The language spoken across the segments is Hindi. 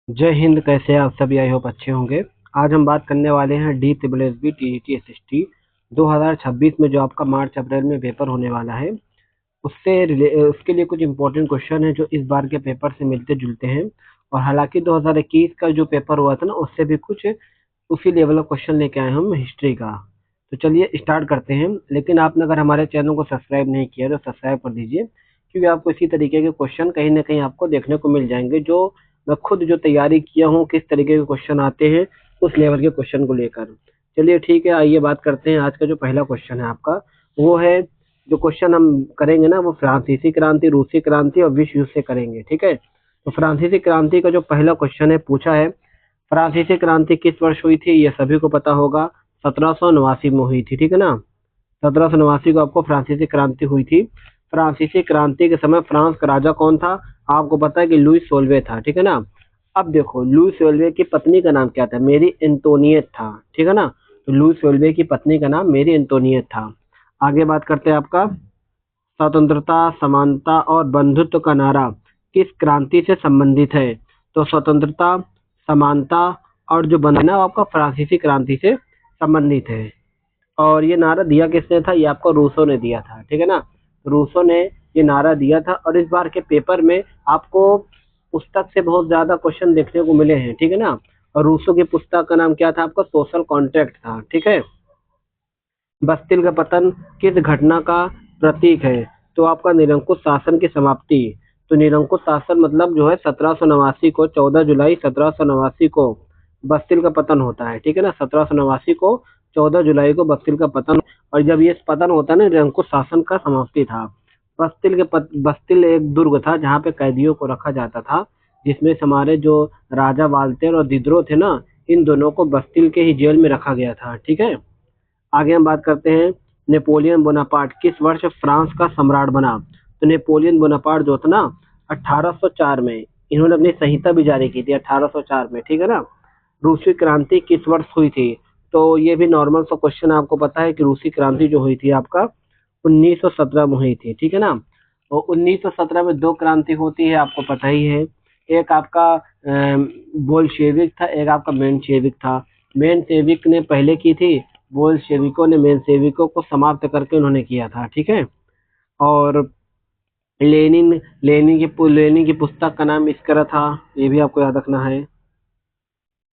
जय हिंद। कैसे हैं आप सभी? आई होप अच्छे होंगे। आज हम बात करने वाले हैं DSSB TET SST 2026 में जो आपका मार्च अप्रैल में पेपर होने वाला है उसके लिए कुछ इंपॉर्टेंट क्वेश्चन है जो इस बार के पेपर से मिलते जुलते हैं। और हालांकि 2021 का जो पेपर हुआ था ना, उससे भी कुछ उसी लेवल का क्वेश्चन लेके आए हम हिस्ट्री का। तो चलिए स्टार्ट करते हैं। लेकिन आपने अगर हमारे चैनल को सब्सक्राइब नहीं किया तो सब्सक्राइब कर दीजिए, क्योंकि आपको इसी तरीके के क्वेश्चन कहीं ना कहीं आपको देखने को मिल जाएंगे। जो मैं खुद जो तैयारी किया हूँ, किस तरीके के क्वेश्चन आते हैं उस लेवल के क्वेश्चन को लेकर। चलिए ठीक है, आइए बात करते हैं। आज का जो पहला क्वेश्चन है आपका, वो है, जो क्वेश्चन हम करेंगे ना, वो फ्रांसीसी क्रांति, रूसी क्रांति और विश्व युद्ध से करेंगे। ठीक है, तो फ्रांसीसी क्रांति का जो पहला क्वेश्चन है पूछा है, फ्रांसीसी क्रांति किस वर्ष हुई थी? ये सभी को पता होगा, 1789 में हुई थी। ठीक है ना, 1789 को आपको फ्रांसीसी क्रांति हुई थी। फ्रांसीसी क्रांति के समय फ्रांस का राजा कौन था? आपको पता है कि लुईस सोल्वे था। ठीक है ना। अब देखो, लुईस सोल्वे की पत्नी का नाम क्या था? मेरी एंटोनियट था। ठीक है ना, तो लुईस सोल्वे की पत्नी का नाम मेरी एंटोनियट था। आगे बात करते हैं आपका, स्वतंत्रता, समानता और बंधुत्व का नारा किस क्रांति से संबंधित है? तो स्वतंत्रता, समानता और जो बंधन है वो आपका फ्रांसीसी क्रांति से संबंधित है। और ये नारा दिया किसने था? ये आपको रूसो ने दिया था। ठीक है ना, रूसो ने ये नारा दिया था। और इस बार के पेपर में आपको पुस्तक से बहुत ज्यादा क्वेश्चन देखने को मिले हैं। ठीक है ना, और रूसो की पुस्तक का नाम क्या था? आपका सोशल कॉन्ट्रैक्ट था। ठीक है। बस्तिल का पतन किस घटना का प्रतीक है? तो आपका निरंकुश शासन की समाप्ति। तो निरंकुश शासन मतलब जो है 1789 को, 14 जुलाई 1789 को बस्तिल का पतन होता है। ठीक है ना, 1789 को 14 जुलाई को बस्तिल का पतन। और जब ये पतन होता है ना, निरंकुश शासन का समाप्ति था। बस्तिल एक दुर्ग था जहाँ पे कैदियों को रखा जाता था, जिसमें से हमारे जो राजा वाल्टेर और दिद्रो थे ना, इन दोनों को बस्तिल के ही जेल में रखा गया था। ठीक है। आगे हम बात करते हैं, नेपोलियन बोनापार्ट किस वर्ष फ्रांस का सम्राट बना? तो नेपोलियन बोनापार्ट जो था ना, 1804 में इन्होंने अपनी संहिता भी जारी की थी, 1804 में। ठीक है ना। रूसी क्रांति किस वर्ष हुई थी? तो ये भी नॉर्मल सा क्वेश्चन, आपको पता है कि रूसी क्रांति जो हुई थी आपका 1917 में हुई थी। ठीक है ना, तो 1917 में दो क्रांति होती है, आपको पता ही है। एक आपका बोल्शेविक था, एक आपका मेंशेविक था। मेंशेविक ने पहले की थी, बोल्शेविकों ने मेंशेविकों को समाप्त करके उन्होंने किया था। ठीक है। और लेनिन की पुस्तक का नाम इस्करा था, ये भी आपको याद रखना है।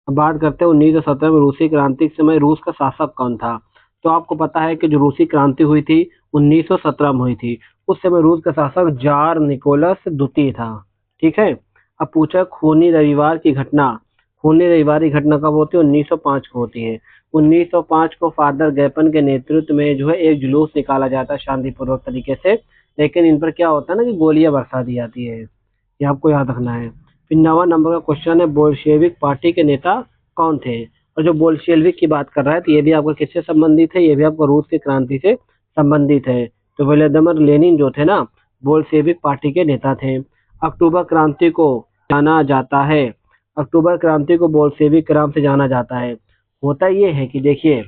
अब बात करते हैं 1917 में रूसी क्रांति के समय रूस का शासक कौन था? तो आपको पता है कि जो रूसी क्रांति हुई थी 1917 में हुई थी, उस समय रूस का शासक जार निकोलस द्वितीय था। ठीक है। अब पूछा खूनी रविवार की घटना। खूनी रविवार की घटना कब होती है? 1905 को होती है। 1905 को फादर गैपन के नेतृत्व में जो है एक जुलूस निकाला जाता है शांतिपूर्वक तरीके से, लेकिन इन पर क्या होता है ना कि गोलियां बरसा दी जाती है। ये आपको याद रखना है। फिर 9वां नंबर का क्वेश्चन है, बोल्शेविक पार्टी के नेता कौन थे? और जो बोल्शेविक की बात कर रहा है, तो ये भी आपको किससे संबंधित है? ये भी आपको रूस की क्रांति से संबंधित है। तो व्लादिमीर लेनिन जो थे ना, बोल्शेविक पार्टी के नेता थे। अक्टूबर क्रांति को जाना जाता है, अक्टूबर क्रांति को बोल्शेविक के नाम से जाना जाता है। होता ये है कि देखिए,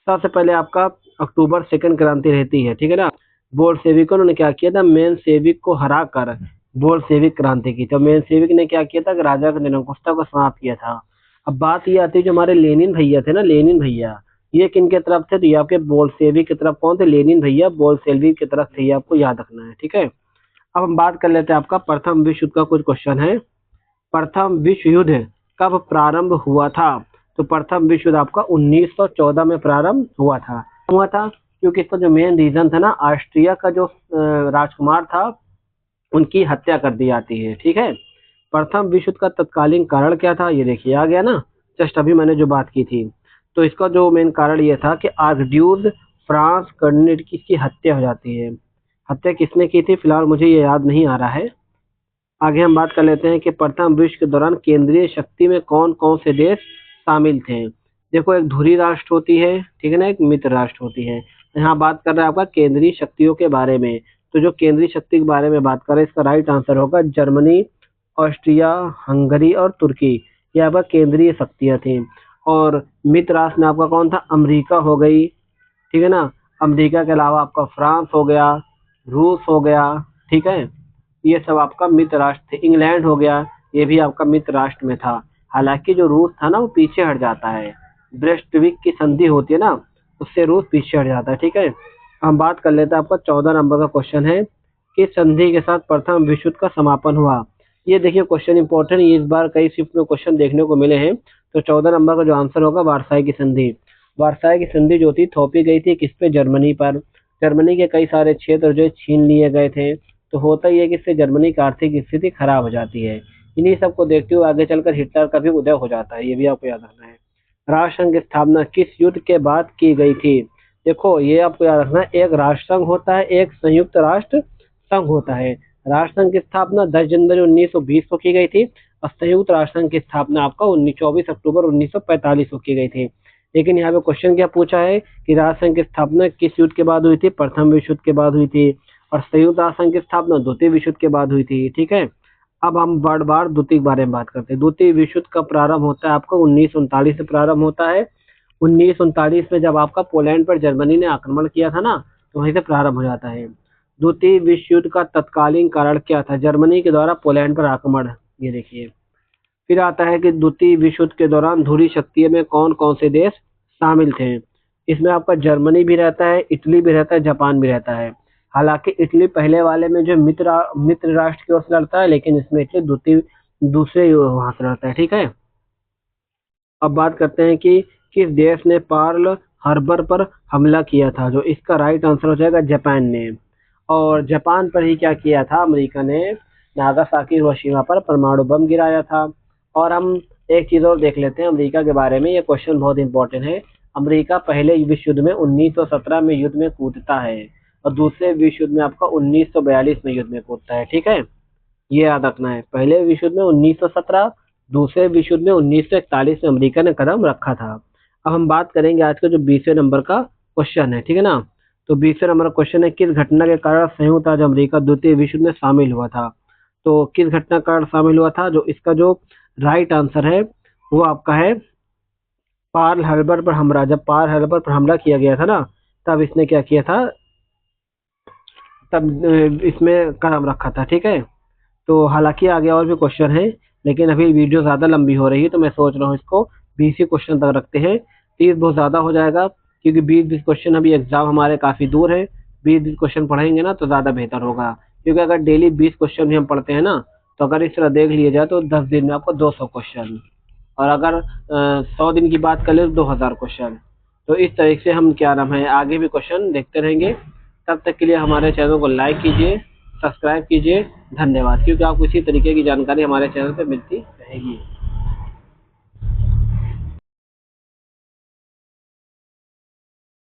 सबसे पहले आपका अक्टूबर सेकंड क्रांति रहती है। ठीक है ना, बोल्शेविकों ने क्या किया था? मेन सेविक को हरा कर बोल्शेविक क्रांति की। तो मेन सेविक ने क्या किया था कि राजा का निरंकुशता को समाप्त किया था। अब बात ये आती है, जो हमारे लेनिन भैया थे ना, लेनिन भैया, ये किन के तरफ थे? तो ये आपके बोल्शेविक की तरफ। कौन थे? लेनिन भैया बोल्शेविक की तरफ थे, ये आपको याद रखना है। ठीक है। अब हम बात कर लेते हैं, आपका प्रथम विश्व युद्ध का कुछ क्वेश्चन है। प्रथम विश्व युद्ध कब प्रारंभ हुआ था? तो प्रथम विश्व युद्ध आपका 1914 में प्रारंभ हुआ था, क्योंकि इसका जो मेन रीजन था ना, ऑस्ट्रिया का जो राजकुमार था, उनकी हत्या कर दी जाती है। ठीक है। प्रथम विश्व युद्ध का तत्कालीन कारण क्या था? ये देखिए आ गया ना, जस्ट अभी मैंने जो बात की थी। तो इसका जो मेन कारण ये था कि आर्कड्यूक फ्रांस कर्नेट की हत्या हो जाती है। हत्या किसने की थी? फिलहाल मुझे ये याद नहीं आ रहा है। आगे हम बात कर लेते हैं कि प्रथम विश्व के दौरान केंद्रीय शक्ति में कौन कौन से देश शामिल थे? देखो, एक धुरी राष्ट्र होती है, ठीक है ना, एक मित्र राष्ट्र होती है। यहाँ बात कर रहा है आपका केंद्रीय शक्तियों के बारे में। तो जो केंद्रीय शक्ति के बारे में बात करें, इसका राइट आंसर होगा जर्मनी, ऑस्ट्रिया, हंगरी और तुर्की। ये आपका केंद्रीय शक्तियां थी। और मित्र राष्ट्र में आपका कौन था? अमेरिका हो गई। ठीक है ना, अमेरिका के अलावा आपका फ्रांस हो गया, रूस हो गया। ठीक है, ये सब आपका मित्र राष्ट्र थे। इंग्लैंड हो गया, ये भी आपका मित्र राष्ट्र में था। हालांकि जो रूस था ना वो पीछे हट जाता है, ब्रेस्टविक की संधि होती है ना, उससे रूस पीछे हट जाता है। ठीक है, हम बात कर लेते हैं। आपका 14 नंबर का क्वेश्चन है, किस संधि के साथ प्रथम विश्व युद्ध का समापन हुआ। ये देखिए क्वेश्चन इंपॉर्टेंट, इस बार कई शिफ्ट में क्वेश्चन देखने को मिले हैं। तो 14 नंबर का जो आंसर होगा वारसाई की संधि। वारसाई की संधि जो थी थोपी गई थी किस पे, जर्मनी पर। जर्मनी के कई सारे क्षेत्र जो छीन लिए गए थे। तो होता ही है कि इससे जर्मनी की आर्थिक स्थिति खराब हो जाती है। इन्हीं सबको देखते हुए आगे चलकर हिटलर का भी उदय हो जाता है, ये भी आपको याद रखना है। राष्ट्रसंघ की स्थापना किस युद्ध के बाद की गई थी। देखो ये आपको याद रखना है, एक राष्ट्र संघ होता है, एक संयुक्त राष्ट्र संघ होता है। राष्ट्र संघ की स्थापना 10 जनवरी 1920 को की गई थी और संयुक्त राष्ट्र संघ की स्थापना आपका 24 अक्टूबर 1945 को की गई थी। लेकिन यहाँ पे क्वेश्चन क्या पूछा है कि राष्ट्र संघ की स्थापना किस युद्ध के बाद हुई थी, प्रथम विश्व युद्ध के बाद हुई थी, और संयुक्त राष्ट्र संघ की स्थापना द्वितीय विश्व युद्ध के बाद हुई थी। ठीक है, अब हम बार बार द्वितीय के बारे में बात करते हैं। द्वितीय विश्व युद्ध का प्रारंभ होता है आपका 1939 से प्रारंभ होता है। 1939 में जब आपका पोलैंड पर जर्मनी ने आक्रमण किया था ना, तो वहीं से प्रारंभ हो जाता है। द्वितीय विश्व युद्ध का तत्कालीन कारण क्या था, जर्मनी के द्वारा पोलैंड पर आक्रमण। ये देखिए, फिर आता है कि द्वितीय विश्व युद्ध के दौरान धुरी शक्ति में कौन कौन से देश शामिल थे। इसमें आपका जर्मनी भी रहता है, इटली भी रहता है, जापान भी रहता है। हालांकि इटली पहले वाले में जो मित्र राष्ट्र की ओर से लड़ता है, लेकिन इसमें इटली द्वितीय दूसरे वहां से लड़ता है। ठीक है, अब बात करते हैं कि किस देश ने पर्ल हार्बर पर हमला किया था। जो इसका राइट आंसर हो जाएगा जापान ने। और जापान पर ही क्या किया था, अमेरिका ने नागासाकी हिरोशिमा पर परमाणु बम गिराया था। और हम एक चीज और देख लेते हैं अमेरिका के बारे में, ये क्वेश्चन बहुत इंपॉर्टेंट है। अमेरिका पहले विश्व युद्ध में 1917 में युद्ध में कूदता है और दूसरे विश्व युद्ध में आपका 1942 में युद्ध में कूदता है। ठीक है, ये याद रखना है, पहले विश्व युद्ध में 1917, दूसरे विश्व युद्ध में 1941 में अमेरिका ने कदम रखा था। अब हम बात करेंगे आज का जो 20वें नंबर का क्वेश्चन है। ठीक है ना, तो 20वें नंबर का क्वेश्चन है, किस घटना के कारण संयुक्त राज्य अमेरिका द्वितीय विश्व युद्ध में शामिल हुआ था। तो किस घटना के कारण शामिल हुआ था, जो इसका जो राइट आंसर है वो आपका है पार्ल हार्बर पर हमला। जब पार्ल हार्बर पर हमला किया गया था ना, तब इसने क्या किया था, तब इसमें कदम रखा था। ठीक है, तो हालांकि आगे और भी क्वेश्चन है, लेकिन अभी वीडियो ज़्यादा लंबी हो रही है, तो मैं सोच रहा हूँ इसको 20 ही क्वेश्चन तक रखते हैं। 30 बहुत ज़्यादा हो जाएगा, क्योंकि 20-20 क्वेश्चन, अभी एग्जाम हमारे काफ़ी दूर है। 20-20 क्वेश्चन पढ़ेंगे ना तो ज़्यादा बेहतर होगा, क्योंकि अगर डेली 20 क्वेश्चन भी हम पढ़ते हैं ना, तो अगर इस तरह देख लिया जाए तो 10 दिन में आपको 200 क्वेश्चन, और अगर 100 दिन की बात कर ले तो 2000 क्वेश्चन। तो इस तरीके से हम क्या नाम है आगे भी क्वेश्चन देखते रहेंगे। तब तक के लिए हमारे चैनल को लाइक कीजिए, सब्सक्राइब कीजिए। धन्यवाद, क्योंकि आपको इसी तरीके की जानकारी हमारे चैनल पे मिलती रहेगी।